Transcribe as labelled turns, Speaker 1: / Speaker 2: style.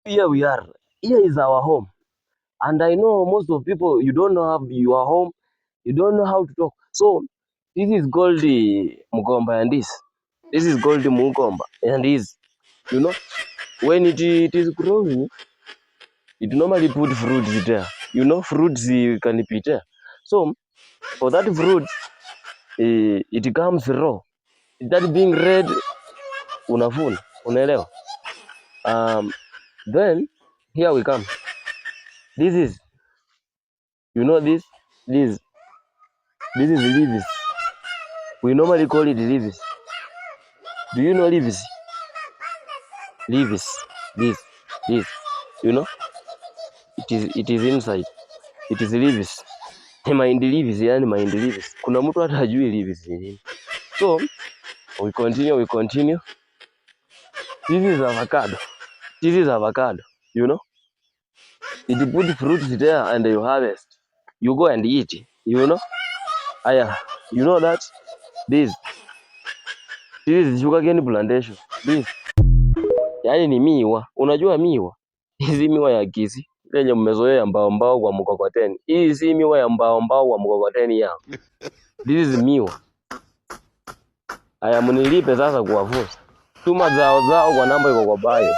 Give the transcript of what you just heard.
Speaker 1: Here we are. Here is our home. And I know most of people, you don't know have your home. You don't know how to talk. So this is called the Mugomba and this. This is called the Mugomba and this. You know, when it is growing, it normally put fruits there. You know, fruits can be there. So for that fruit, it comes raw. That being red, unavuna, unaelewa? Then here we come. This is, you know, this is leaves. We normally call it leaves. Do you know leaves? Leaves. This. You know, it is inside. It is leaves. Mind leaves, yani mind leaves. Kuna mtu hata hajui leaves ni nini. So we continue. This is avocado. This is avocado. You know, it put fruits there and you harvest. You go and eat. You know, aya. You know that this is sugarcane plantation. This yani ni miwa. Unajua miwa? Hizi miwa ya Kisii ile yenye mmezoea mbao mbao kwa mkokoteni. Hii si miwa ya mbao mbao kwa mkokoteni ya. This is miwa. Aya, mnilipe sasa kuwafunza. Tuma zao kwa namba iko kwa bio.